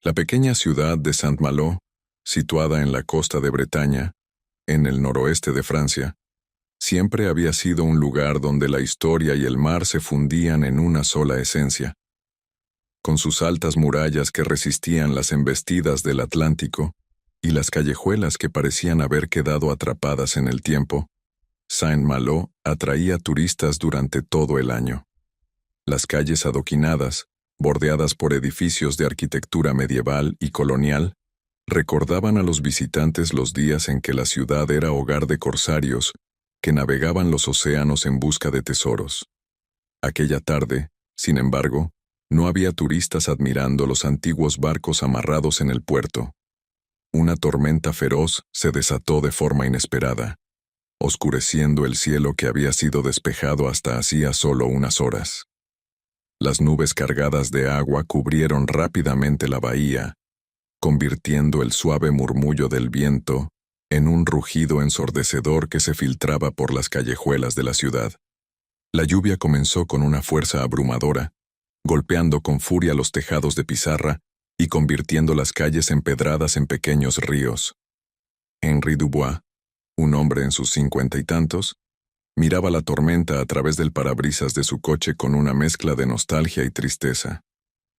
La pequeña ciudad de Saint-Malo, situada en la costa de Bretaña, en el noroeste de Francia, siempre había sido un lugar donde la historia y el mar se fundían en una sola esencia. Con sus altas murallas que resistían las embestidas del Atlántico y las callejuelas que parecían haber quedado atrapadas en el tiempo, Saint-Malo atraía turistas durante todo el año. Las calles adoquinadas, bordeadas por edificios de arquitectura medieval y colonial, recordaban a los visitantes los días en que la ciudad era hogar de corsarios que navegaban los océanos en busca de tesoros. Aquella tarde, sin embargo, no había turistas admirando los antiguos barcos amarrados en el puerto. Una tormenta feroz se desató de forma inesperada, oscureciendo el cielo que había sido despejado hasta hacía solo unas horas. Las nubes cargadas de agua cubrieron rápidamente la bahía, convirtiendo el suave murmullo del viento en un rugido ensordecedor que se filtraba por las callejuelas de la ciudad. La lluvia comenzó con una fuerza abrumadora, golpeando con furia los tejados de pizarra y convirtiendo las calles empedradas en pequeños ríos. Henri Dubois, un hombre en sus 50 y tantos, miraba la tormenta a través del parabrisas de su coche con una mezcla de nostalgia y tristeza.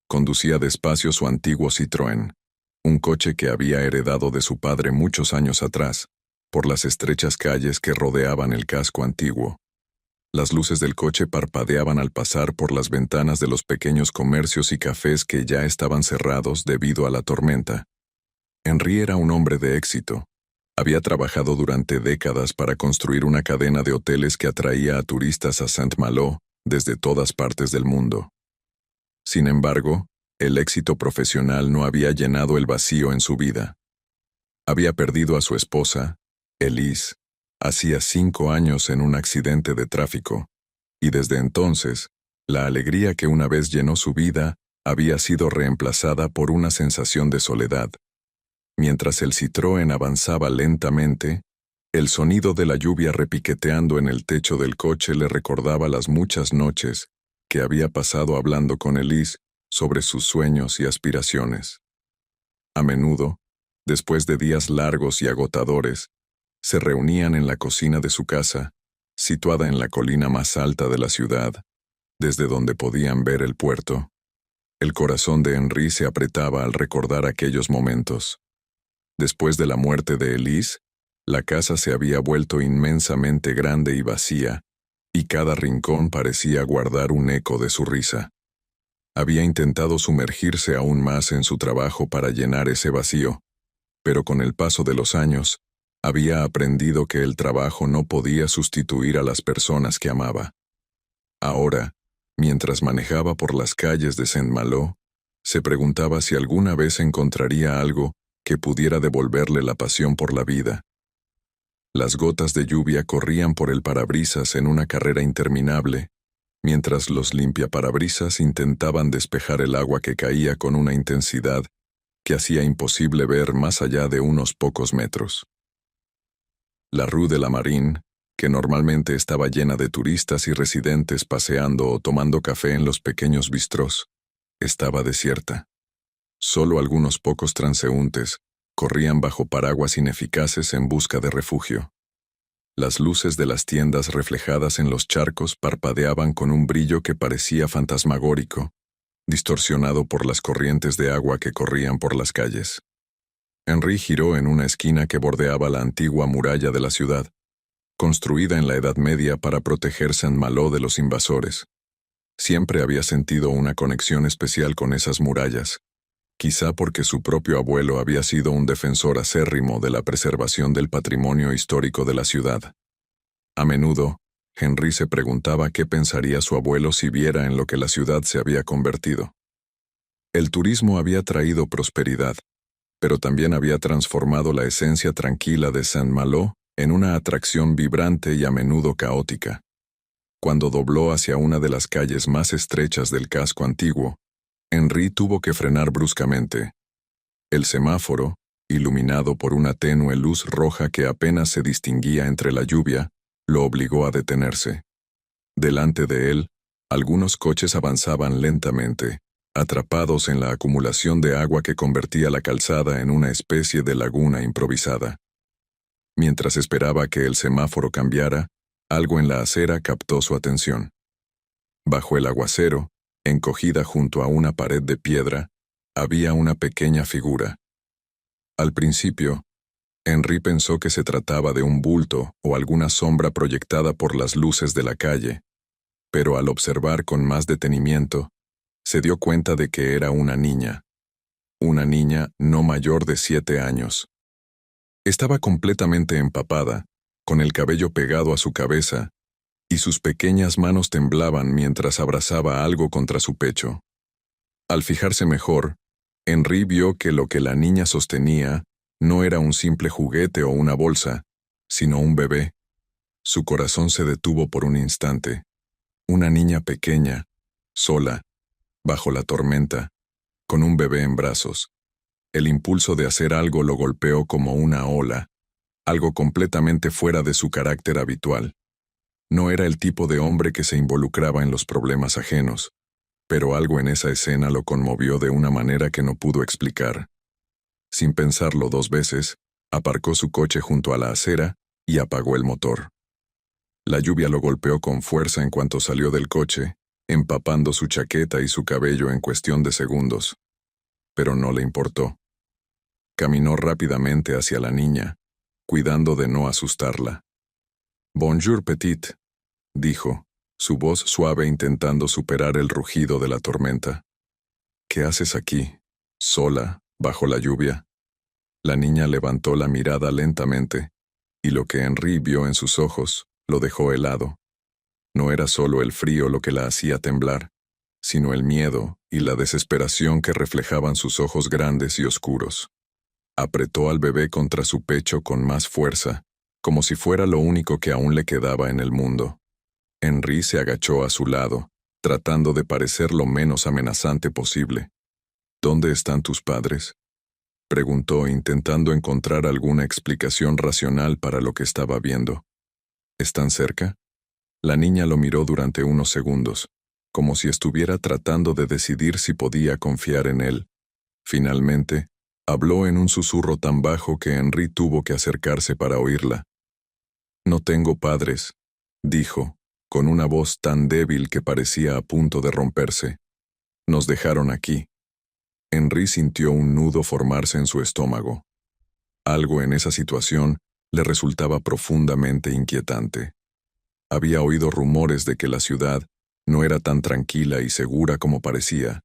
Conducía despacio su antiguo Citroën, un coche que había heredado de su padre muchos años atrás, por las estrechas calles que rodeaban el casco antiguo. Las luces del coche parpadeaban al pasar por las ventanas de los pequeños comercios y cafés que ya estaban cerrados debido a la tormenta. Henri era un hombre de éxito. Había trabajado durante décadas para construir una cadena de hoteles que atraía a turistas a Saint-Malo desde todas partes del mundo. Sin embargo, el éxito profesional no había llenado el vacío en su vida. Había perdido a su esposa, Elise, hacía 5 años en un accidente de tráfico, y desde entonces, la alegría que una vez llenó su vida había sido reemplazada por una sensación de soledad. Mientras el Citroën avanzaba lentamente, el sonido de la lluvia repiqueteando en el techo del coche le recordaba las muchas noches que había pasado hablando con Elise sobre sus sueños y aspiraciones. A menudo, después de días largos y agotadores, se reunían en la cocina de su casa, situada en la colina más alta de la ciudad, desde donde podían ver el puerto. El corazón de Henri se apretaba al recordar aquellos momentos. Después de la muerte de Elise, la casa se había vuelto inmensamente grande y vacía, y cada rincón parecía guardar un eco de su risa. Había intentado sumergirse aún más en su trabajo para llenar ese vacío, pero con el paso de los años, había aprendido que el trabajo no podía sustituir a las personas que amaba. Ahora, mientras manejaba por las calles de Saint-Malo, se preguntaba si alguna vez encontraría algo que pudiera devolverle la pasión por la vida. Las gotas de lluvia corrían por el parabrisas en una carrera interminable, mientras los limpiaparabrisas intentaban despejar el agua que caía con una intensidad que hacía imposible ver más allá de unos pocos metros. La Rue de la Marine, que normalmente estaba llena de turistas y residentes paseando o tomando café en los pequeños bistrós, estaba desierta. Solo algunos pocos transeúntes corrían bajo paraguas ineficaces en busca de refugio. Las luces de las tiendas reflejadas en los charcos parpadeaban con un brillo que parecía fantasmagórico, distorsionado por las corrientes de agua que corrían por las calles. Henri giró en una esquina que bordeaba la antigua muralla de la ciudad, construida en la Edad Media para proteger Saint-Malo de los invasores. Siempre había sentido una conexión especial con esas murallas, quizá porque su propio abuelo había sido un defensor acérrimo de la preservación del patrimonio histórico de la ciudad. A menudo, Henri se preguntaba qué pensaría su abuelo si viera en lo que la ciudad se había convertido. El turismo había traído prosperidad, pero también había transformado la esencia tranquila de Saint-Malo en una atracción vibrante y a menudo caótica. Cuando dobló hacia una de las calles más estrechas del casco antiguo, Henri tuvo que frenar bruscamente. El semáforo, iluminado por una tenue luz roja que apenas se distinguía entre la lluvia, lo obligó a detenerse. Delante de él, algunos coches avanzaban lentamente, atrapados en la acumulación de agua que convertía la calzada en una especie de laguna improvisada. Mientras esperaba que el semáforo cambiara, algo en la acera captó su atención. Bajo el aguacero, encogida junto a una pared de piedra, había una pequeña figura. Al principio, Henry pensó que se trataba de un bulto o alguna sombra proyectada por las luces de la calle, pero al observar con más detenimiento, se dio cuenta de que era una niña no mayor de 7 años. Estaba completamente empapada, con el cabello pegado a su cabeza, y sus pequeñas manos temblaban mientras abrazaba algo contra su pecho. Al fijarse mejor, Henry vio que lo que la niña sostenía no era un simple juguete o una bolsa, sino un bebé. Su corazón se detuvo por un instante. Una niña pequeña, sola, bajo la tormenta, con un bebé en brazos. El impulso de hacer algo lo golpeó como una ola, algo completamente fuera de su carácter habitual. No era el tipo de hombre que se involucraba en los problemas ajenos, pero algo en esa escena lo conmovió de una manera que no pudo explicar. Sin pensarlo 2 veces, aparcó su coche junto a la acera y apagó el motor. La lluvia lo golpeó con fuerza en cuanto salió del coche, empapando su chaqueta y su cabello en cuestión de segundos. Pero no le importó. Caminó rápidamente hacia la niña, cuidando de no asustarla. «Bonjour, petite», dijo, su voz suave intentando superar el rugido de la tormenta. «¿Qué haces aquí, sola, bajo la lluvia?» La niña levantó la mirada lentamente, y lo que Henry vio en sus ojos lo dejó helado. No era solo el frío lo que la hacía temblar, sino el miedo y la desesperación que reflejaban sus ojos grandes y oscuros. Apretó al bebé contra su pecho con más fuerza, como si fuera lo único que aún le quedaba en el mundo. Henry se agachó a su lado, tratando de parecer lo menos amenazante posible. «¿Dónde están tus padres?», preguntó, intentando encontrar alguna explicación racional para lo que estaba viendo. «¿Están cerca?». La niña lo miró durante unos segundos, como si estuviera tratando de decidir si podía confiar en él. Finalmente, habló en un susurro tan bajo que Henry tuvo que acercarse para oírla. «No tengo padres», dijo, con una voz tan débil que parecía a punto de romperse. «Nos dejaron aquí». Henry sintió un nudo formarse en su estómago. Algo en esa situación le resultaba profundamente inquietante. Había oído rumores de que la ciudad no era tan tranquila y segura como parecía,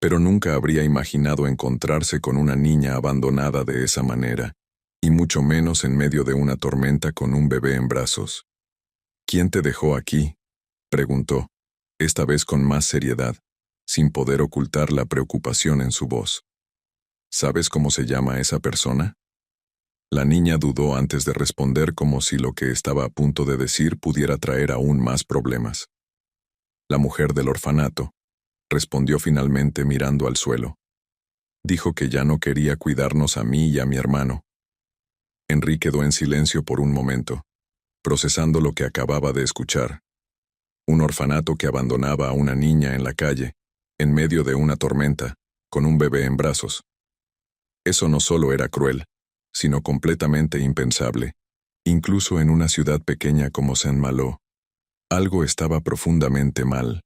pero nunca habría imaginado encontrarse con una niña abandonada de esa manera, y mucho menos en medio de una tormenta con un bebé en brazos. «¿Quién te dejó aquí?», preguntó, esta vez con más seriedad, sin poder ocultar la preocupación en su voz. «¿Sabes cómo se llama esa persona?». La niña dudó antes de responder, como si lo que estaba a punto de decir pudiera traer aún más problemas. «La mujer del orfanato», respondió finalmente mirando al suelo. «Dijo que ya no quería cuidarnos a mí y a mi hermano». Henry quedó en silencio por un momento, procesando lo que acababa de escuchar. Un orfanato que abandonaba a una niña en la calle, en medio de una tormenta, con un bebé en brazos. Eso no solo era cruel, sino completamente impensable, incluso en una ciudad pequeña como Saint-Malo. Algo estaba profundamente mal.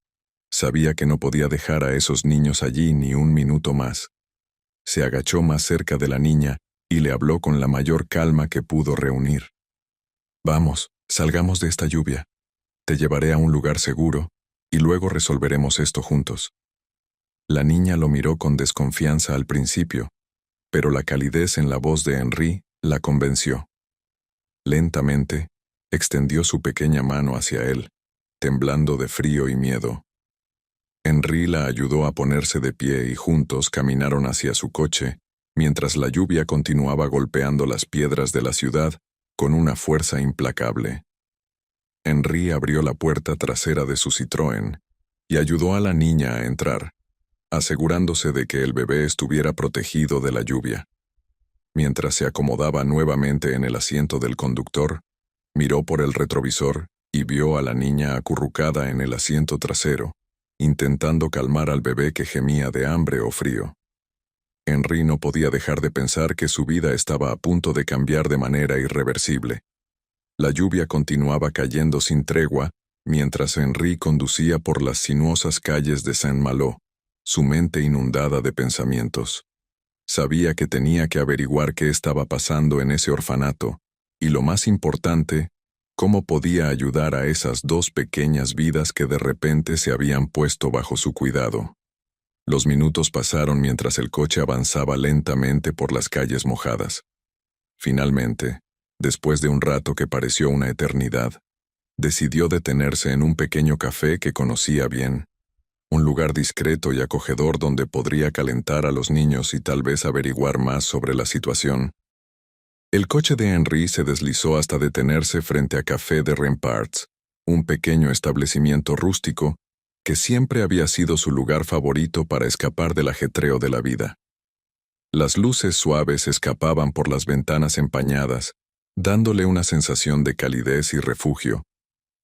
Sabía que no podía dejar a esos niños allí ni un minuto más. Se agachó más cerca de la niña y le habló con la mayor calma que pudo reunir. «Vamos, salgamos de esta lluvia. Te llevaré a un lugar seguro, y luego resolveremos esto juntos». La niña lo miró con desconfianza al principio, pero la calidez en la voz de Henry la convenció. Lentamente, extendió su pequeña mano hacia él, temblando de frío y miedo. Henry la ayudó a ponerse de pie y juntos caminaron hacia su coche, mientras la lluvia continuaba golpeando las piedras de la ciudad con una fuerza implacable. Henry abrió la puerta trasera de su Citroën y ayudó a la niña a entrar, asegurándose de que el bebé estuviera protegido de la lluvia. Mientras se acomodaba nuevamente en el asiento del conductor, miró por el retrovisor y vio a la niña acurrucada en el asiento trasero, intentando calmar al bebé que gemía de hambre o frío. Henry no podía dejar de pensar que su vida estaba a punto de cambiar de manera irreversible. La lluvia continuaba cayendo sin tregua, mientras Henry conducía por las sinuosas calles de Saint-Malo, su mente inundada de pensamientos. Sabía que tenía que averiguar qué estaba pasando en ese orfanato, y lo más importante, cómo podía ayudar a esas dos pequeñas vidas que de repente se habían puesto bajo su cuidado. Los minutos pasaron mientras el coche avanzaba lentamente por las calles mojadas. Finalmente, después de un rato que pareció una eternidad, decidió detenerse en un pequeño café que conocía bien, un lugar discreto y acogedor donde podría calentar a los niños y tal vez averiguar más sobre la situación. El coche de Henry se deslizó hasta detenerse frente a Café de Remparts, un pequeño establecimiento rústico que siempre había sido su lugar favorito para escapar del ajetreo de la vida. Las luces suaves escapaban por las ventanas empañadas, dándole una sensación de calidez y refugio,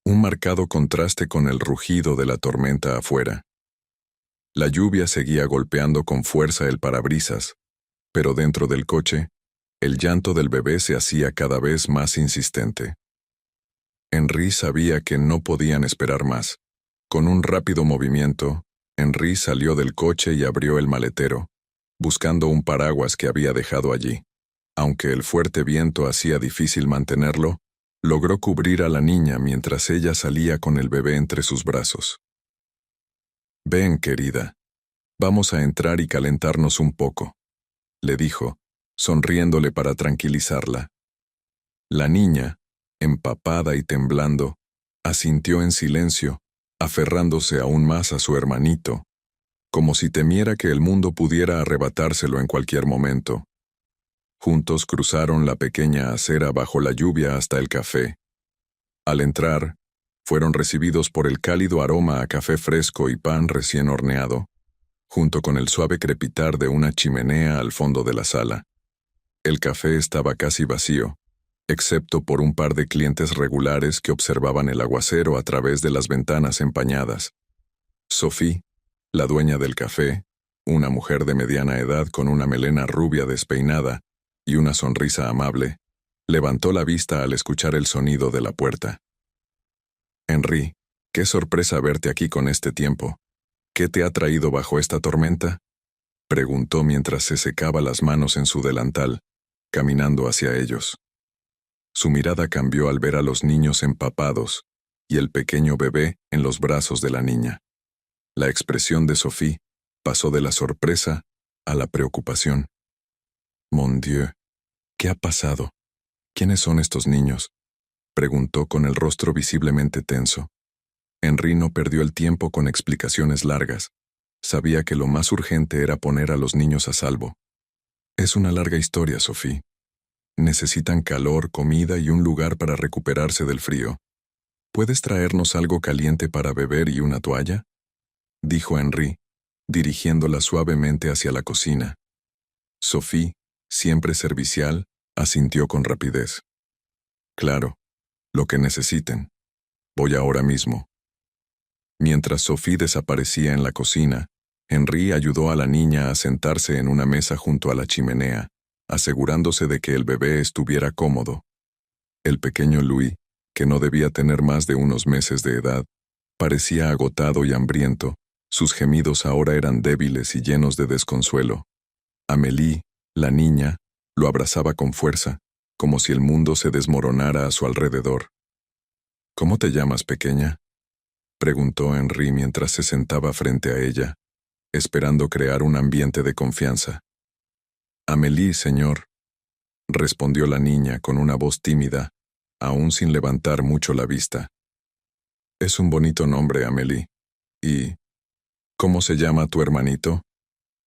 un marcado contraste con el rugido de la tormenta afuera. La lluvia seguía golpeando con fuerza el parabrisas, pero dentro del coche, el llanto del bebé se hacía cada vez más insistente. Henry sabía que no podían esperar más. Con un rápido movimiento, Henry salió del coche y abrió el maletero, buscando un paraguas que había dejado allí. Aunque el fuerte viento hacía difícil mantenerlo, logró cubrir a la niña mientras ella salía con el bebé entre sus brazos. «Ven, querida. Vamos a entrar y calentarnos un poco», le dijo, sonriéndole para tranquilizarla. La niña, empapada y temblando, asintió en silencio, aferrándose aún más a su hermanito, como si temiera que el mundo pudiera arrebatárselo en cualquier momento. Juntos cruzaron la pequeña acera bajo la lluvia hasta el café. Al entrar, fueron recibidos por el cálido aroma a café fresco y pan recién horneado, junto con el suave crepitar de una chimenea al fondo de la sala. El café estaba casi vacío, excepto por un par de clientes regulares que observaban el aguacero a través de las ventanas empañadas. Sophie, la dueña del café, una mujer de mediana edad con una melena rubia despeinada y una sonrisa amable, levantó la vista al escuchar el sonido de la puerta. «Henry, qué sorpresa verte aquí con este tiempo. ¿Qué te ha traído bajo esta tormenta?», preguntó mientras se secaba las manos en su delantal, caminando hacia ellos. Su mirada cambió al ver a los niños empapados y el pequeño bebé en los brazos de la niña. La expresión de Sophie pasó de la sorpresa a la preocupación. «Mon Dieu, ¿qué ha pasado? ¿Quiénes son estos niños?», preguntó con el rostro visiblemente tenso. Henry no perdió el tiempo con explicaciones largas. Sabía que lo más urgente era poner a los niños a salvo. «Es una larga historia, Sophie. Necesitan calor, comida y un lugar para recuperarse del frío. ¿Puedes traernos algo caliente para beber y una toalla?», dijo Henry, dirigiéndola suavemente hacia la cocina. Sophie, siempre servicial, asintió con rapidez. «Claro, lo que necesiten. Voy ahora mismo». Mientras Sophie desaparecía en la cocina, Henry ayudó a la niña a sentarse en una mesa junto a la chimenea, asegurándose de que el bebé estuviera cómodo. El pequeño Louis, que no debía tener más de unos meses de edad, parecía agotado y hambriento. Sus gemidos ahora eran débiles y llenos de desconsuelo. Amélie, la niña, lo abrazaba con fuerza, como si el mundo se desmoronara a su alrededor. «¿Cómo te llamas, pequeña?», preguntó Henry mientras se sentaba frente a ella, esperando crear un ambiente de confianza. «Amélie, señor», respondió la niña con una voz tímida, aún sin levantar mucho la vista. «Es un bonito nombre, Amélie. ¿Y cómo se llama tu hermanito?»,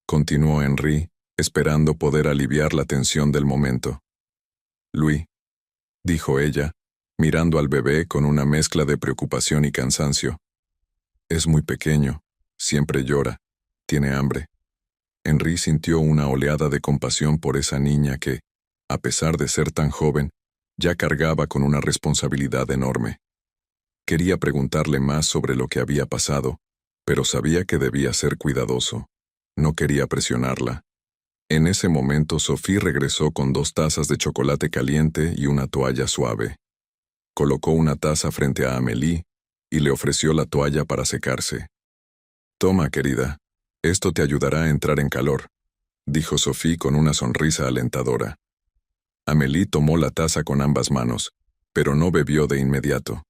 continuó Henry, esperando poder aliviar la tensión del momento. «Louis», dijo ella, mirando al bebé con una mezcla de preocupación y cansancio. «Es muy pequeño, siempre llora, tiene hambre». Henry sintió una oleada de compasión por esa niña que, a pesar de ser tan joven, ya cargaba con una responsabilidad enorme. Quería preguntarle más sobre lo que había pasado, pero sabía que debía ser cuidadoso. No quería presionarla. En ese momento, Sophie regresó con 2 tazas de chocolate caliente y una toalla suave. Colocó una taza frente a Amélie y le ofreció la toalla para secarse. «Toma, querida, esto te ayudará a entrar en calor», dijo Sophie con una sonrisa alentadora. Amélie tomó la taza con ambas manos, pero no bebió de inmediato.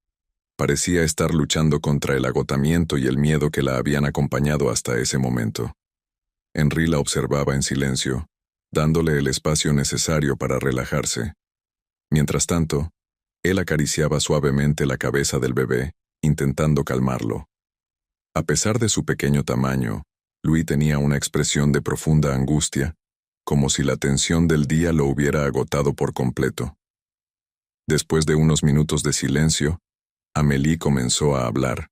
Parecía estar luchando contra el agotamiento y el miedo que la habían acompañado hasta ese momento. Henri la observaba en silencio, dándole el espacio necesario para relajarse. Mientras tanto, él acariciaba suavemente la cabeza del bebé, intentando calmarlo. A pesar de su pequeño tamaño, Louis tenía una expresión de profunda angustia, como si la tensión del día lo hubiera agotado por completo. Después de unos minutos de silencio, Amélie comenzó a hablar.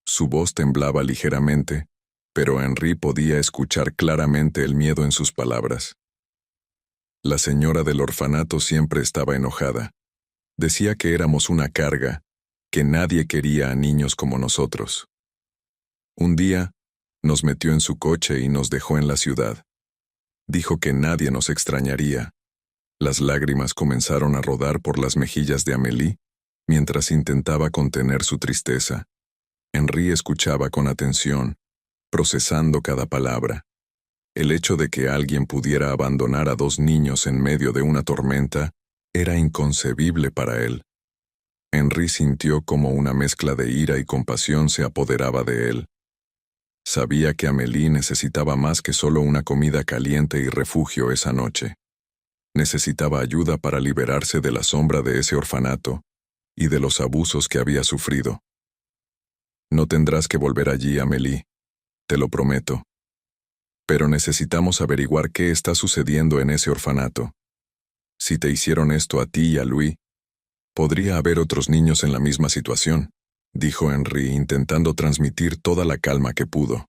Su voz temblaba ligeramente, pero Henri podía escuchar claramente el miedo en sus palabras. La señora del orfanato siempre estaba enojada. Decía que éramos una carga, que nadie quería a niños como nosotros. Un día, nos metió en su coche y nos dejó en la ciudad. Dijo que nadie nos extrañaría. Las lágrimas comenzaron a rodar por las mejillas de Amélie, mientras intentaba contener su tristeza. Henri escuchaba con atención, procesando cada palabra. El hecho de que alguien pudiera abandonar a 2 niños en medio de una tormenta era inconcebible para él. Henri sintió como una mezcla de ira y compasión se apoderaba de él. Sabía que Amélie necesitaba más que solo una comida caliente y refugio esa noche. Necesitaba ayuda para liberarse de la sombra de ese orfanato y de los abusos que había sufrido. «No tendrás que volver allí, Amélie, te lo prometo. Pero necesitamos averiguar qué está sucediendo en ese orfanato. Si te hicieron esto a ti y a Louis, podría haber otros niños en la misma situación», dijo Henri, intentando transmitir toda la calma que pudo.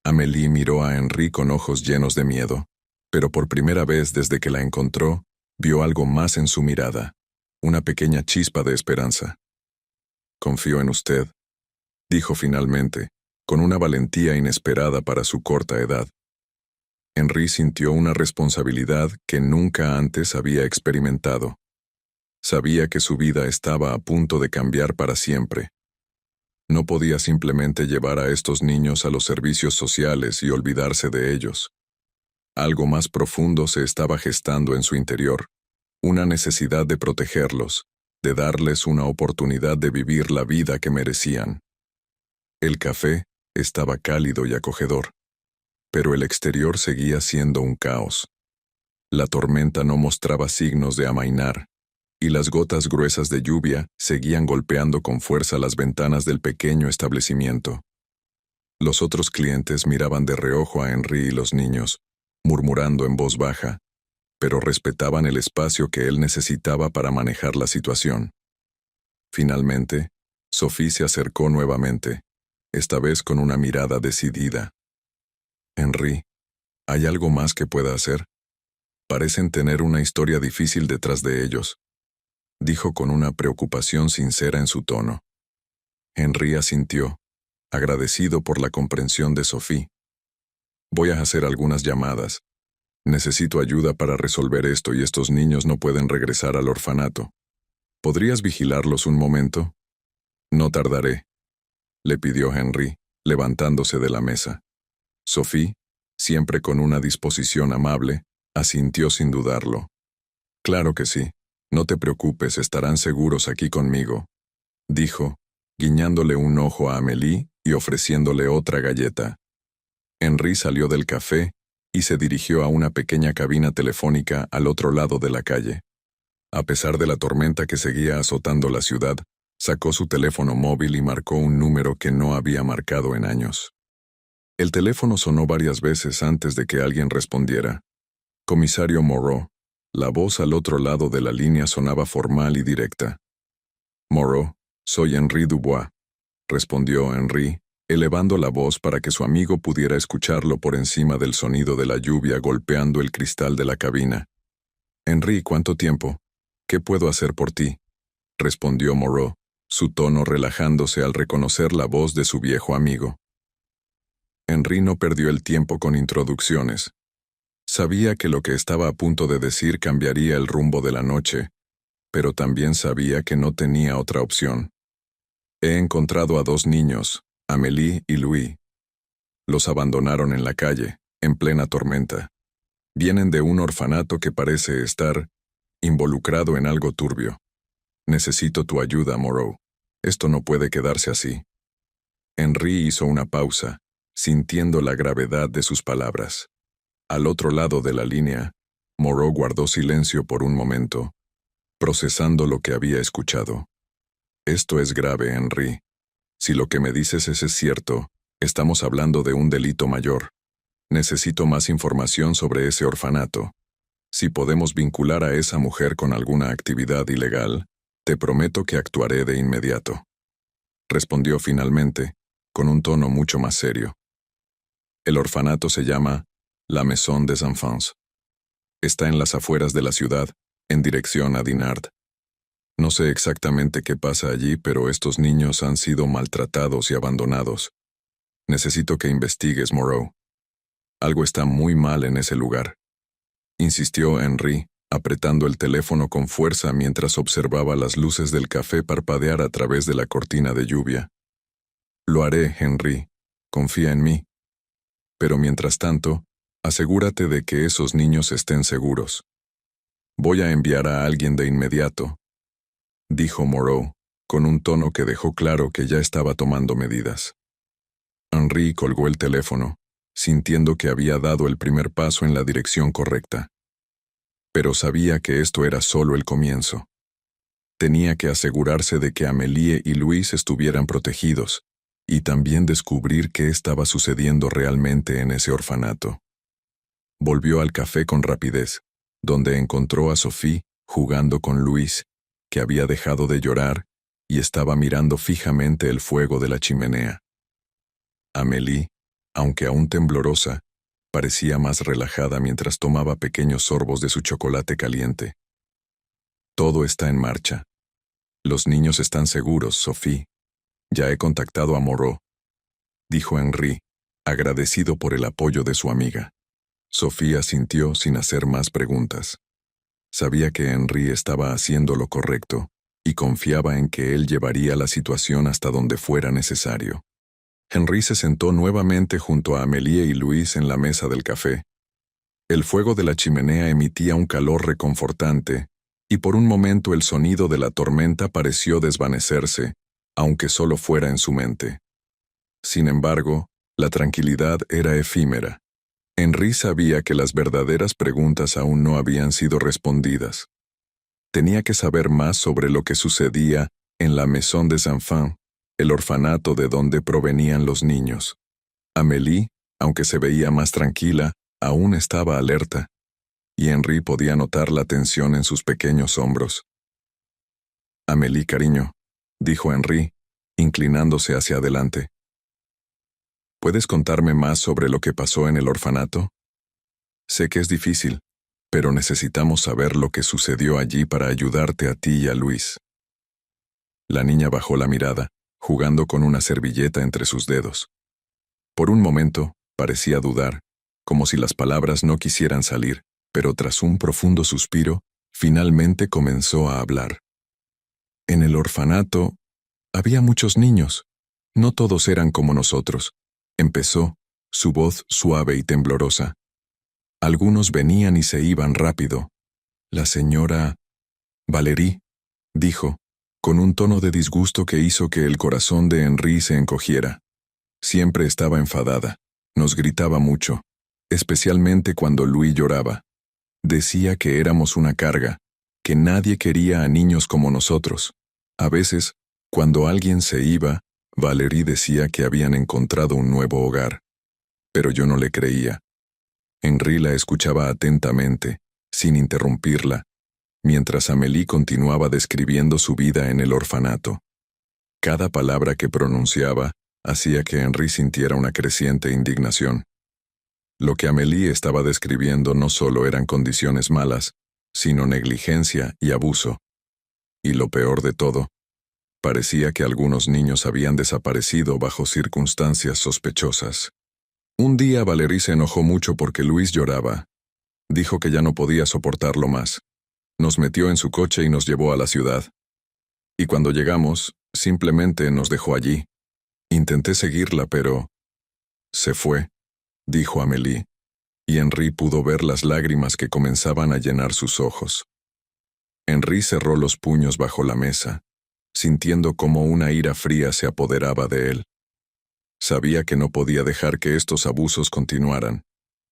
Amélie miró a Henri con ojos llenos de miedo, pero por primera vez desde que la encontró, vio algo más en su mirada, una pequeña chispa de esperanza. «Confío en usted», dijo finalmente, con una valentía inesperada para su corta edad. Henri sintió una responsabilidad que nunca antes había experimentado. Sabía que su vida estaba a punto de cambiar para siempre. No podía simplemente llevar a estos niños a los servicios sociales y olvidarse de ellos. Algo más profundo se estaba gestando en su interior, una necesidad de protegerlos, de darles una oportunidad de vivir la vida que merecían. El café estaba cálido y acogedor, pero el exterior seguía siendo un caos. La tormenta no mostraba signos de amainar, y las gotas gruesas de lluvia seguían golpeando con fuerza las ventanas del pequeño establecimiento. Los otros clientes miraban de reojo a Henri y los niños, murmurando en voz baja, pero respetaban el espacio que él necesitaba para manejar la situación. Finalmente, Sophie se acercó nuevamente, esta vez con una mirada decidida. «Henri, ¿hay algo más que pueda hacer? Parecen tener una historia difícil detrás de ellos», dijo con una preocupación sincera en su tono. Henri asintió, agradecido por la comprensión de Sophie. «Voy a hacer algunas llamadas. Necesito ayuda para resolver esto y estos niños no pueden regresar al orfanato. ¿Podrías vigilarlos un momento?» «No tardaré», le pidió Henri, levantándose de la mesa. Sophie, siempre con una disposición amable, asintió sin dudarlo. «Claro que sí. No te preocupes, estarán seguros aquí conmigo», dijo, guiñándole un ojo a Amélie y ofreciéndole otra galleta. Henri salió del café y se dirigió a una pequeña cabina telefónica al otro lado de la calle. A pesar de la tormenta que seguía azotando la ciudad, sacó su teléfono móvil y marcó un número que no había marcado en años. El teléfono sonó varias veces antes de que alguien respondiera. «Comisario Moreau». La voz al otro lado de la línea sonaba formal y directa. «Moreau, soy Henri Dubois», respondió Henri, elevando la voz para que su amigo pudiera escucharlo por encima del sonido de la lluvia golpeando el cristal de la cabina. «Henri, ¿cuánto tiempo? ¿Qué puedo hacer por ti?», respondió Moreau, su tono relajándose al reconocer la voz de su viejo amigo. Henry no perdió el tiempo con introducciones. Sabía que lo que estaba a punto de decir cambiaría el rumbo de la noche, pero también sabía que no tenía otra opción. He encontrado a 2 niños, Amélie y Louis. Los abandonaron en la calle, en plena tormenta. Vienen de un orfanato que parece estar involucrado en algo turbio. Necesito tu ayuda, Moreau. Esto no puede quedarse así. Henry hizo una pausa, sintiendo la gravedad de sus palabras. Al otro lado de la línea, Moreau guardó silencio por un momento, procesando lo que había escuchado. Esto es grave, Henry. Si lo que me dices es cierto, estamos hablando de un delito mayor. Necesito más información sobre ese orfanato. Si podemos vincular a esa mujer con alguna actividad ilegal, te prometo que actuaré de inmediato. Respondió finalmente, con un tono mucho más serio. El orfanato se llama La Maison des Enfants. Está en las afueras de la ciudad, en dirección a Dinard. No sé exactamente qué pasa allí, pero estos niños han sido maltratados y abandonados. Necesito que investigues, Moreau. Algo está muy mal en ese lugar. Insistió Henry, apretando el teléfono con fuerza mientras observaba las luces del café parpadear a través de la cortina de lluvia. Lo haré, Henry. Confía en mí. Pero mientras tanto, asegúrate de que esos niños estén seguros. Voy a enviar a alguien de inmediato, dijo Moreau, con un tono que dejó claro que ya estaba tomando medidas. Henry colgó el teléfono, sintiendo que había dado el primer paso en la dirección correcta. Pero sabía que esto era solo el comienzo. Tenía que asegurarse de que Amélie y Louis estuvieran protegidos, y también descubrir qué estaba sucediendo realmente en ese orfanato. Volvió al café con rapidez, donde encontró a Sophie jugando con Louis, que había dejado de llorar y estaba mirando fijamente el fuego de la chimenea. Amélie, aunque aún temblorosa, parecía más relajada mientras tomaba pequeños sorbos de su chocolate caliente. Todo está en marcha. Los niños están seguros, Sophie. Ya he contactado a Moreau, dijo Henry, agradecido por el apoyo de su amiga. Sophie asintió sin hacer más preguntas. Sabía que Henry estaba haciendo lo correcto y confiaba en que él llevaría la situación hasta donde fuera necesario. Henry se sentó nuevamente junto a Amélie y Louis en la mesa del café. El fuego de la chimenea emitía un calor reconfortante, y por un momento el sonido de la tormenta pareció desvanecerse, aunque solo fuera en su mente. Sin embargo, la tranquilidad era efímera. Henry sabía que las verdaderas preguntas aún no habían sido respondidas. Tenía que saber más sobre lo que sucedía en la Maison des Enfants, el orfanato de donde provenían los niños. Amélie, aunque se veía más tranquila, aún estaba alerta, y Henry podía notar la tensión en sus pequeños hombros. Amélie, cariño, dijo Henry, inclinándose hacia adelante. ¿Puedes contarme más sobre lo que pasó en el orfanato? Sé que es difícil, pero necesitamos saber lo que sucedió allí para ayudarte a ti y a Luis. La niña bajó la mirada, jugando con una servilleta entre sus dedos. Por un momento, parecía dudar, como si las palabras no quisieran salir, pero tras un profundo suspiro, finalmente comenzó a hablar. En el orfanato había muchos niños. No todos eran como nosotros. Empezó, su voz suave y temblorosa. Algunos venían y se iban rápido. La señora Valérie, dijo, con un tono de disgusto que hizo que el corazón de Henry se encogiera. Siempre estaba enfadada. Nos gritaba mucho, especialmente cuando Louis lloraba. Decía que éramos una carga, que nadie quería a niños como nosotros. A veces, cuando alguien se iba, Valérie decía que habían encontrado un nuevo hogar. Pero yo no le creía. Henry la escuchaba atentamente, sin interrumpirla, mientras Amélie continuaba describiendo su vida en el orfanato. Cada palabra que pronunciaba hacía que Henry sintiera una creciente indignación. Lo que Amélie estaba describiendo no solo eran condiciones malas, sino negligencia y abuso. Y lo peor de todo, Parecía que algunos niños habían desaparecido bajo circunstancias sospechosas. Un día Valerie se enojó mucho porque Luis lloraba. Dijo que ya no podía soportarlo más. Nos metió en su coche y nos llevó a la ciudad. Y cuando llegamos, simplemente nos dejó allí. Intenté seguirla, pero... Se fue, dijo Amélie, y Henri pudo ver las lágrimas que comenzaban a llenar sus ojos. Henri cerró los puños bajo la mesa, sintiendo cómo una ira fría se apoderaba de él. Sabía que no podía dejar que estos abusos continuaran,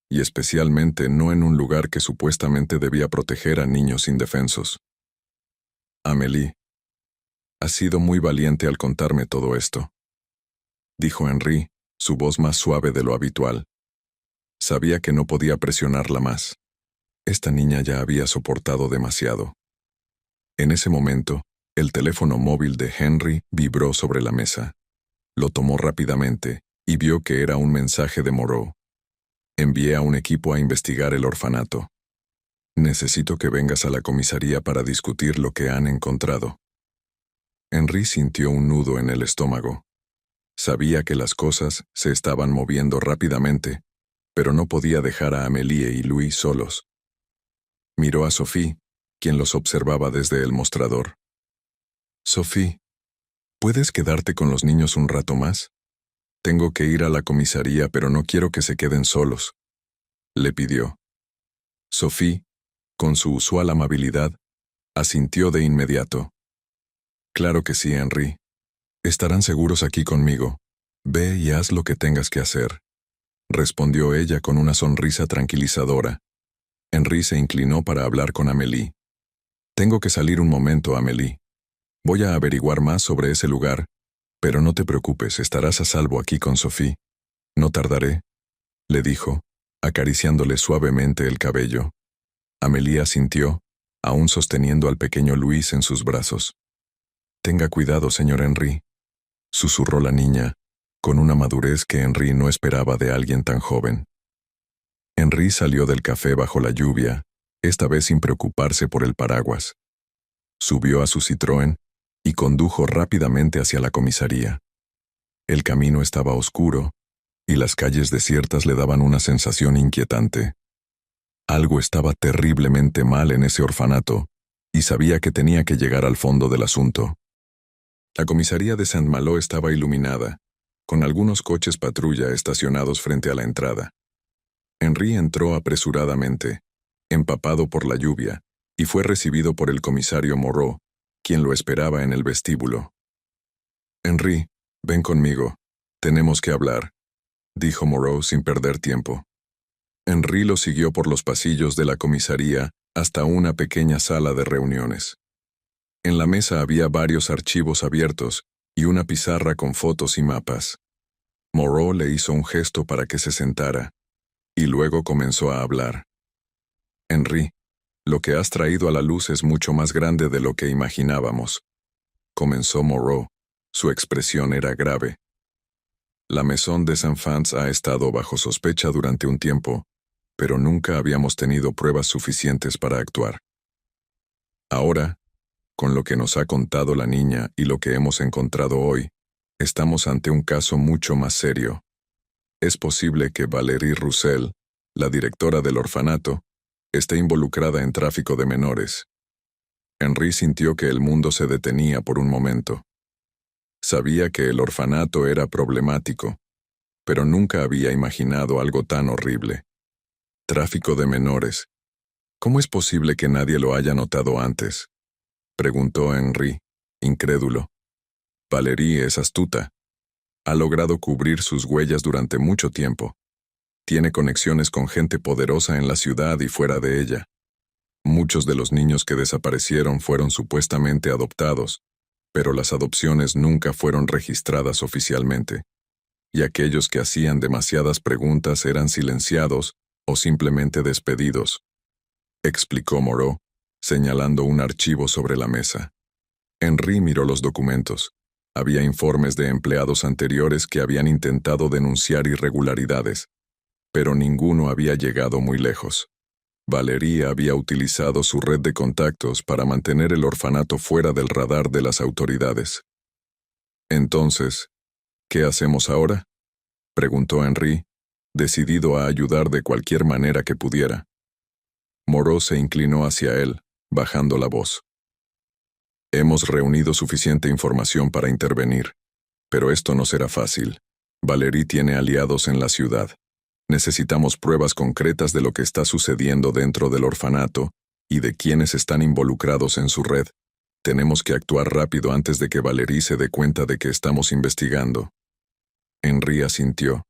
y especialmente no en un lugar que supuestamente debía proteger a niños indefensos. Amélie, has sido muy valiente al contarme todo esto, dijo Henri, su voz más suave de lo habitual. Sabía que no podía presionarla más. Esta niña ya había soportado demasiado. En ese momento, el teléfono móvil de Henri vibró sobre la mesa. Lo tomó rápidamente y vio que era un mensaje de Moreau. Envié a un equipo a investigar el orfanato. Necesito que vengas a la comisaría para discutir lo que han encontrado. Henri sintió un nudo en el estómago. Sabía que las cosas se estaban moviendo rápidamente, pero no podía dejar a Amélie y Louis solos. Miró a Sophie, quien los observaba desde el mostrador. Sophie, ¿puedes quedarte con los niños un rato más? Tengo que ir a la comisaría, pero no quiero que se queden solos, le pidió. Sophie, con su usual amabilidad, asintió de inmediato. Claro que sí, Henri. Estarán seguros aquí conmigo. Ve y haz lo que tengas que hacer, respondió ella con una sonrisa tranquilizadora. Henri se inclinó para hablar con Amélie. Tengo que salir un momento, Amélie. Voy a averiguar más sobre ese lugar, pero no te preocupes, estarás a salvo aquí con Sophie. No tardaré, le dijo, acariciándole suavemente el cabello. Amélie asintió, aún sosteniendo al pequeño Luis en sus brazos. Tenga cuidado, señor Henri, susurró la niña, con una madurez que Henri no esperaba de alguien tan joven. Henri salió del café bajo la lluvia, esta vez sin preocuparse por el paraguas. Subió a su Citroën y condujo rápidamente hacia la comisaría. El camino estaba oscuro, y las calles desiertas le daban una sensación inquietante. Algo estaba terriblemente mal en ese orfanato, y sabía que tenía que llegar al fondo del asunto. La comisaría de Saint-Malo estaba iluminada, con algunos coches patrulla estacionados frente a la entrada. Henri entró apresuradamente, empapado por la lluvia, y fue recibido por el comisario Moreau, quien lo esperaba en el vestíbulo. Henri, ven conmigo. Tenemos que hablar, dijo Moreau sin perder tiempo. Henri lo siguió por los pasillos de la comisaría hasta una pequeña sala de reuniones. En la mesa había varios archivos abiertos y una pizarra con fotos y mapas. Moreau le hizo un gesto para que se sentara, y luego comenzó a hablar. Henri, lo que has traído a la luz es mucho más grande de lo que imaginábamos, comenzó Moreau. Su expresión era grave. La Maison des Enfants ha estado bajo sospecha durante un tiempo, pero nunca habíamos tenido pruebas suficientes para actuar. Ahora, con lo que nos ha contado la niña y lo que hemos encontrado hoy, estamos ante un caso mucho más serio. Es posible que Valérie Roussel, la directora del orfanato, esté involucrada en tráfico de menores. Henri sintió que el mundo se detenía por un momento. Sabía que el orfanato era problemático, pero nunca había imaginado algo tan horrible. Tráfico de menores. ¿Cómo es posible que nadie lo haya notado antes?, preguntó Henri, incrédulo. Valérie es astuta. Ha logrado cubrir sus huellas durante mucho tiempo. Tiene conexiones con gente poderosa en la ciudad y fuera de ella. Muchos de los niños que desaparecieron fueron supuestamente adoptados, pero las adopciones nunca fueron registradas oficialmente, y aquellos que hacían demasiadas preguntas eran silenciados o simplemente despedidos, explicó Moreau, señalando un archivo sobre la mesa. Henri miró los documentos. Había informes de empleados anteriores que habían intentado denunciar irregularidades, pero ninguno había llegado muy lejos. Valérie había utilizado su red de contactos para mantener el orfanato fuera del radar de las autoridades. Entonces, ¿qué hacemos ahora?, preguntó Henri, decidido a ayudar de cualquier manera que pudiera. Moreau se inclinó hacia él, bajando la voz. Hemos reunido suficiente información para intervenir, pero esto no será fácil. Valérie tiene aliados en la ciudad. Necesitamos pruebas concretas de lo que está sucediendo dentro del orfanato y de quienes están involucrados en su red. Tenemos que actuar rápido antes de que Valérie se dé cuenta de que estamos investigando. Henri asintió.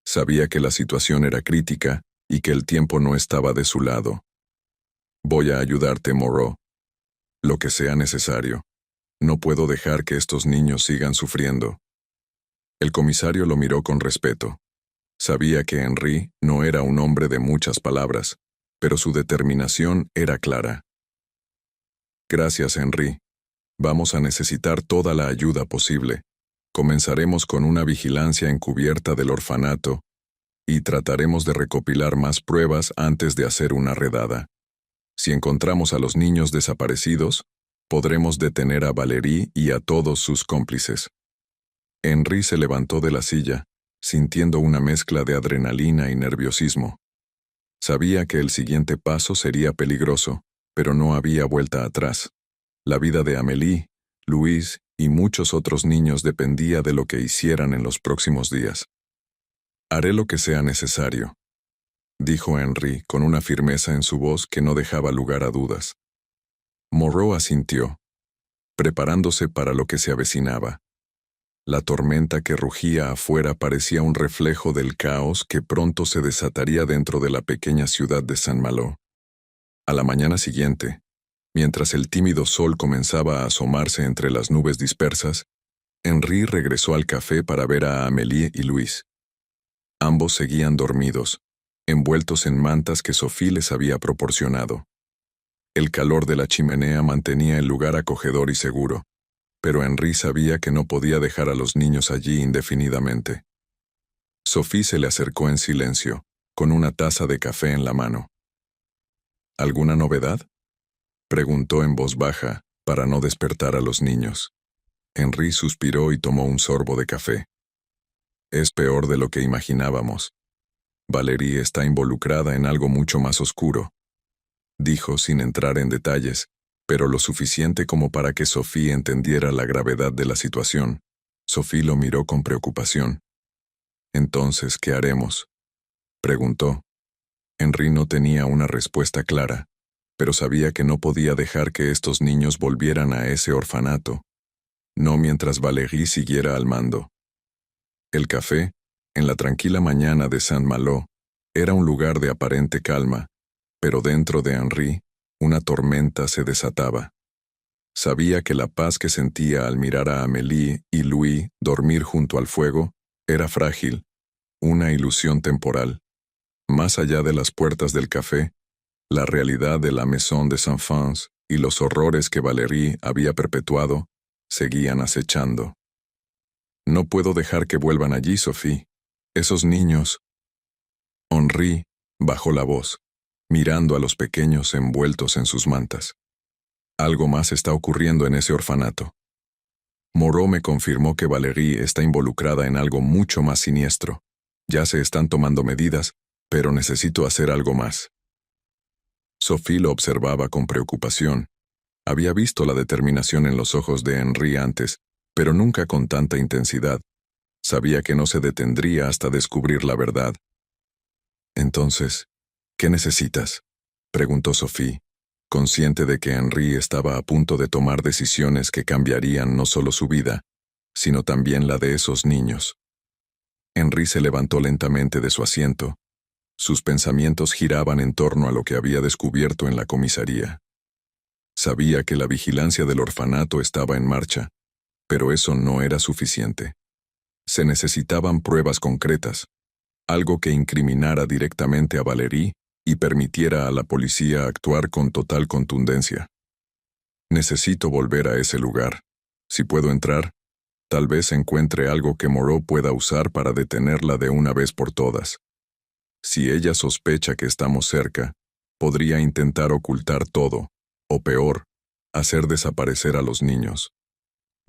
Sabía que la situación era crítica y que el tiempo no estaba de su lado. Voy a ayudarte, Moreau. Lo que sea necesario. No puedo dejar que estos niños sigan sufriendo. El comisario lo miró con respeto. Sabía que Henri no era un hombre de muchas palabras, pero su determinación era clara. Gracias, Henri. Vamos a necesitar toda la ayuda posible. Comenzaremos con una vigilancia encubierta del orfanato y trataremos de recopilar más pruebas antes de hacer una redada. Si encontramos a los niños desaparecidos, podremos detener a Valérie y a todos sus cómplices. Henri se levantó de la silla, sintiendo una mezcla de adrenalina y nerviosismo. Sabía que el siguiente paso sería peligroso, pero no había vuelta atrás. La vida de Amélie, Louise y muchos otros niños dependía de lo que hicieran en los próximos días. Haré lo que sea necesario, dijo Henri con una firmeza en su voz que no dejaba lugar a dudas. Moreau asintió, preparándose para lo que se avecinaba. La tormenta que rugía afuera parecía un reflejo del caos que pronto se desataría dentro de la pequeña ciudad de Saint-Malo. A la mañana siguiente, mientras el tímido sol comenzaba a asomarse entre las nubes dispersas, Henri regresó al café para ver a Amélie y Louise. Ambos seguían dormidos, envueltos en mantas que Sophie les había proporcionado. El calor de la chimenea mantenía el lugar acogedor y seguro, pero Henri sabía que no podía dejar a los niños allí indefinidamente. Sophie se le acercó en silencio, con una taza de café en la mano. ¿Alguna novedad?, preguntó en voz baja, para no despertar a los niños. Henri suspiró y tomó un sorbo de café. Es peor de lo que imaginábamos. Valérie está involucrada en algo mucho más oscuro, dijo sin entrar en detalles, pero lo suficiente como para que Sophie entendiera la gravedad de la situación. Sophie lo miró con preocupación. «Entonces, ¿qué haremos?», preguntó. Henri no tenía una respuesta clara, pero sabía que no podía dejar que estos niños volvieran a ese orfanato, no mientras Valérie siguiera al mando. El café, en la tranquila mañana de Saint-Malo, era un lugar de aparente calma, pero dentro de Henri, una tormenta se desataba. Sabía que la paz que sentía al mirar a Amélie y Louis dormir junto al fuego era frágil, una ilusión temporal. Más allá de las puertas del café, la realidad de la Maison des Enfants y los horrores que Valérie había perpetuado seguían acechando. «No puedo dejar que vuelvan allí, Sophie. Esos niños...» Henri bajó la voz, mirando a los pequeños envueltos en sus mantas. «Algo más está ocurriendo en ese orfanato. Moreau me confirmó que Valérie está involucrada en algo mucho más siniestro. Ya se están tomando medidas, pero necesito hacer algo más». Sophie lo observaba con preocupación. Había visto la determinación en los ojos de Henri antes, pero nunca con tanta intensidad. Sabía que no se detendría hasta descubrir la verdad. «Entonces, ¿qué necesitas?», preguntó Sophie, consciente de que Henri estaba a punto de tomar decisiones que cambiarían no solo su vida, sino también la de esos niños. Henri se levantó lentamente de su asiento. Sus pensamientos giraban en torno a lo que había descubierto en la comisaría. Sabía que la vigilancia del orfanato estaba en marcha, pero eso no era suficiente. Se necesitaban pruebas concretas, algo que incriminara directamente a Valérie y permitiera a la policía actuar con total contundencia. «Necesito volver a ese lugar. Si puedo entrar, tal vez encuentre algo que Moreau pueda usar para detenerla de una vez por todas. Si ella sospecha que estamos cerca, podría intentar ocultar todo, o peor, hacer desaparecer a los niños».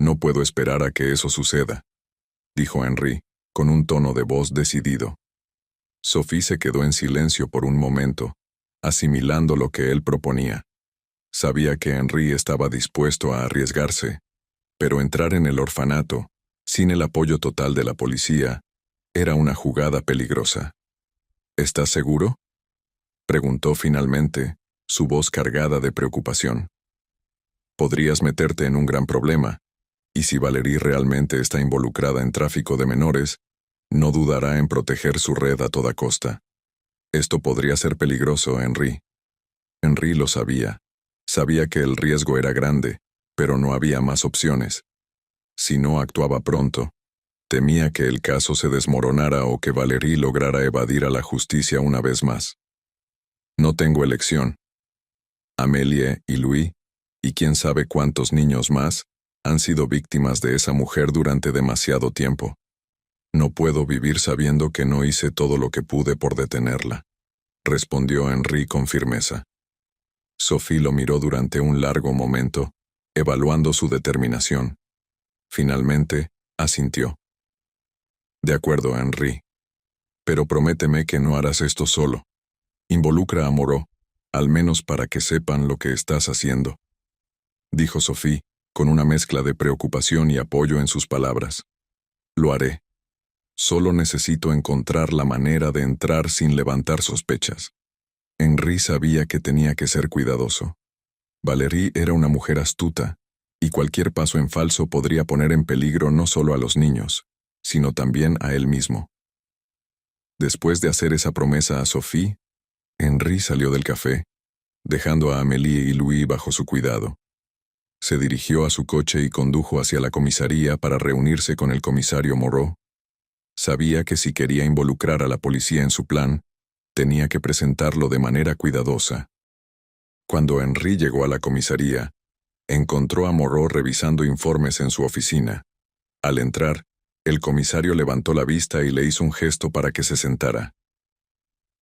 No puedo esperar a que eso suceda, dijo Henry, con un tono de voz decidido. Sophie se quedó en silencio por un momento, asimilando lo que él proponía. Sabía que Henry estaba dispuesto a arriesgarse, pero entrar en el orfanato, sin el apoyo total de la policía, era una jugada peligrosa. ¿Estás seguro?, preguntó finalmente, su voz cargada de preocupación. Podrías meterte en un gran problema, y si Valerie realmente está involucrada en tráfico de menores, no dudará en proteger su red a toda costa. Esto podría ser peligroso, Henry. Henry lo sabía. Sabía que el riesgo era grande, pero no había más opciones. Si no actuaba pronto, temía que el caso se desmoronara o que Valerie lograra evadir a la justicia una vez más. No tengo elección. Amélie y Louis, y quién sabe cuántos niños más, han sido víctimas de esa mujer durante demasiado tiempo. No puedo vivir sabiendo que no hice todo lo que pude por detenerla, respondió Henry con firmeza. Sophie lo miró durante un largo momento, evaluando su determinación. Finalmente, asintió. De acuerdo, Henry. Pero prométeme que no harás esto solo. Involucra a Moreau, al menos para que sepan lo que estás haciendo, dijo Sophie, con una mezcla de preocupación y apoyo en sus palabras. Lo haré. Solo necesito encontrar la manera de entrar sin levantar sospechas. Henry sabía que tenía que ser cuidadoso. Valerie era una mujer astuta, y cualquier paso en falso podría poner en peligro no solo a los niños, sino también a él mismo. Después de hacer esa promesa a Sophie, Henry salió del café, dejando a Amélie y Louis bajo su cuidado. Se dirigió a su coche y condujo hacia la comisaría para reunirse con el comisario Moreau. Sabía que si quería involucrar a la policía en su plan, tenía que presentarlo de manera cuidadosa. Cuando Henry llegó a la comisaría, encontró a Moreau revisando informes en su oficina. Al entrar, el comisario levantó la vista y le hizo un gesto para que se sentara.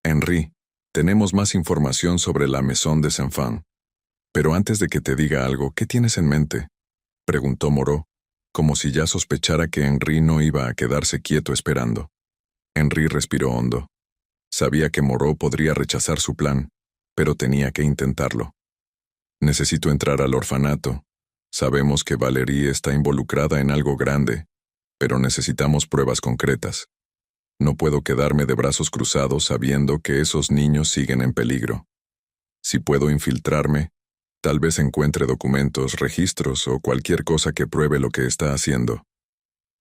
Henry, tenemos más información sobre la Maison des Enfants. Pero antes de que te diga algo, ¿qué tienes en mente?, preguntó Moreau, como si ya sospechara que Henry no iba a quedarse quieto esperando. Henry respiró hondo. Sabía que Moreau podría rechazar su plan, pero tenía que intentarlo. Necesito entrar al orfanato. Sabemos que Valerie está involucrada en algo grande, pero necesitamos pruebas concretas. No puedo quedarme de brazos cruzados sabiendo que esos niños siguen en peligro. Si puedo infiltrarme, tal vez encuentre documentos, registros o cualquier cosa que pruebe lo que está haciendo.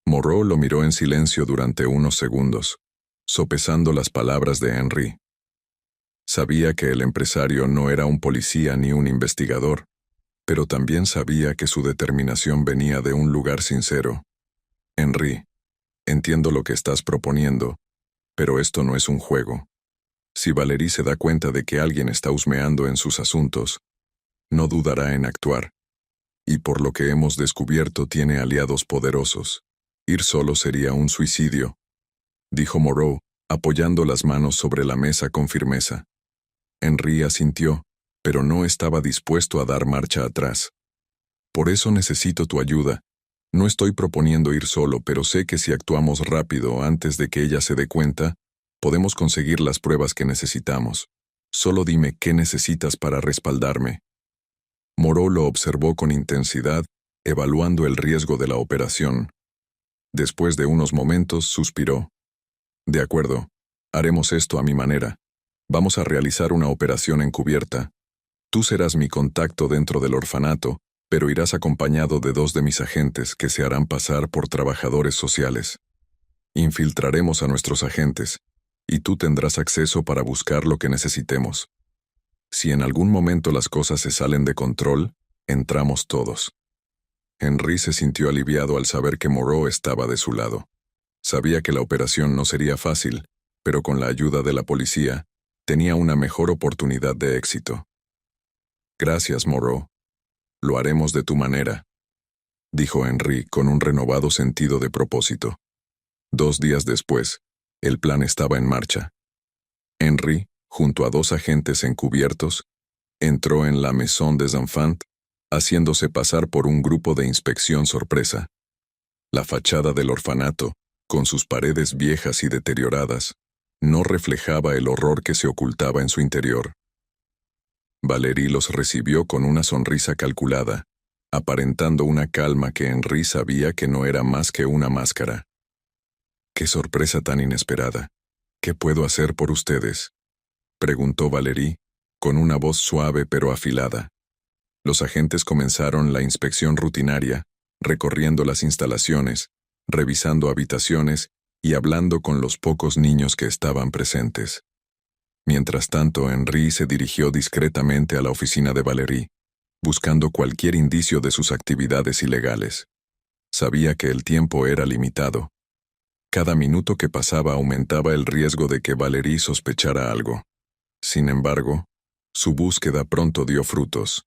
Moreau lo miró en silencio durante unos segundos, sopesando las palabras de Henry. Sabía que el empresario no era un policía ni un investigador, pero también sabía que su determinación venía de un lugar sincero. Henry, entiendo lo que estás proponiendo, pero esto no es un juego. Si Valerie se da cuenta de que alguien está husmeando en sus asuntos, no dudará en actuar. Y por lo que hemos descubierto tiene aliados poderosos. Ir solo sería un suicidio, dijo Moreau, apoyando las manos sobre la mesa con firmeza. Henry asintió, pero no estaba dispuesto a dar marcha atrás. Por eso necesito tu ayuda. No estoy proponiendo ir solo, pero sé que si actuamos rápido antes de que ella se dé cuenta, podemos conseguir las pruebas que necesitamos. Solo dime qué necesitas para respaldarme. Moreau lo observó con intensidad, evaluando el riesgo de la operación. Después de unos momentos, suspiró. De acuerdo, haremos esto a mi manera. Vamos a realizar una operación encubierta. Tú serás mi contacto dentro del orfanato, pero irás acompañado de 2 de mis agentes que se harán pasar por trabajadores sociales. Infiltraremos a nuestros agentes, y tú tendrás acceso para buscar lo que necesitemos. Si en algún momento las cosas se salen de control, entramos todos. Henry se sintió aliviado al saber que Moreau estaba de su lado. Sabía que la operación no sería fácil, pero con la ayuda de la policía, tenía una mejor oportunidad de éxito. Gracias, Moreau. Lo haremos de tu manera, dijo Henry con un renovado sentido de propósito. 2 días después, el plan estaba en marcha. Henry, junto a 2 agentes encubiertos, entró en la Maison des Enfants haciéndose pasar por un grupo de inspección sorpresa. La fachada del orfanato, con sus paredes viejas y deterioradas, no reflejaba el horror que se ocultaba en su interior. Valérie los recibió con una sonrisa calculada, aparentando una calma que Henri sabía que no era más que una máscara. «¡Qué sorpresa tan inesperada! ¿Qué puedo hacer por ustedes?», preguntó Valérie, con una voz suave pero afilada. Los agentes comenzaron la inspección rutinaria, recorriendo las instalaciones, revisando habitaciones y hablando con los pocos niños que estaban presentes. Mientras tanto, Henri se dirigió discretamente a la oficina de Valérie, buscando cualquier indicio de sus actividades ilegales. Sabía que el tiempo era limitado. Cada minuto que pasaba aumentaba el riesgo de que Valérie sospechara algo. Sin embargo, su búsqueda pronto dio frutos.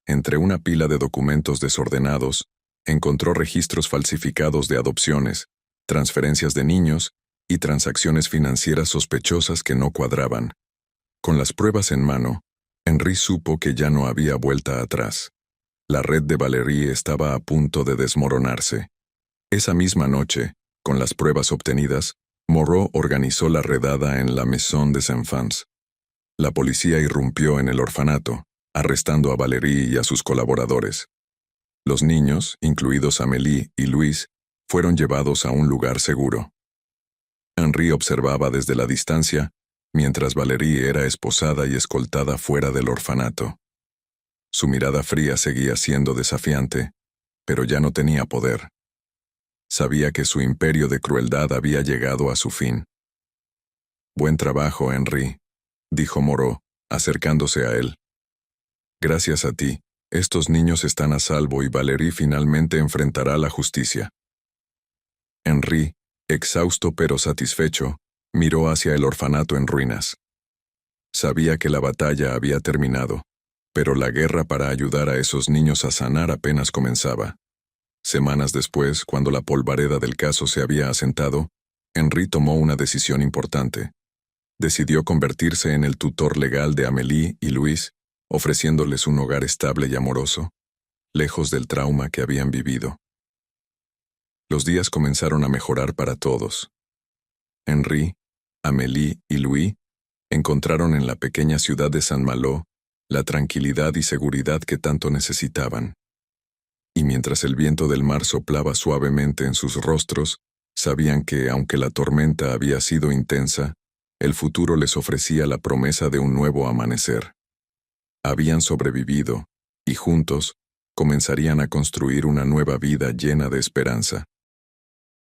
Entre una pila de documentos desordenados, encontró registros falsificados de adopciones, transferencias de niños y transacciones financieras sospechosas que no cuadraban. Con las pruebas en mano, Henri supo que ya no había vuelta atrás. La red de Valérie estaba a punto de desmoronarse. Esa misma noche, con las pruebas obtenidas, Moreau organizó la redada en la Maison des Enfants. La policía irrumpió en el orfanato, arrestando a Valérie y a sus colaboradores. Los niños, incluidos Amélie y Louis, fueron llevados a un lugar seguro. Henri observaba desde la distancia, mientras Valérie era esposada y escoltada fuera del orfanato. Su mirada fría seguía siendo desafiante, pero ya no tenía poder. Sabía que su imperio de crueldad había llegado a su fin. «Buen trabajo, Henri», dijo Moreau, acercándose a él. «Gracias a ti, estos niños están a salvo y Valérie finalmente enfrentará la justicia». Henri, exhausto pero satisfecho, miró hacia el orfanato en ruinas. Sabía que la batalla había terminado, pero la guerra para ayudar a esos niños a sanar apenas comenzaba. Semanas después, cuando la polvareda del caso se había asentado, Henri tomó una decisión importante. Decidió convertirse en el tutor legal de Amélie y Louis, ofreciéndoles un hogar estable y amoroso, lejos del trauma que habían vivido. Los días comenzaron a mejorar para todos. Henri, Amélie y Louis encontraron en la pequeña ciudad de Saint-Malo la tranquilidad y seguridad que tanto necesitaban. Y mientras el viento del mar soplaba suavemente en sus rostros, sabían que, aunque la tormenta había sido intensa, el futuro les ofrecía la promesa de un nuevo amanecer. Habían sobrevivido, y juntos comenzarían a construir una nueva vida llena de esperanza.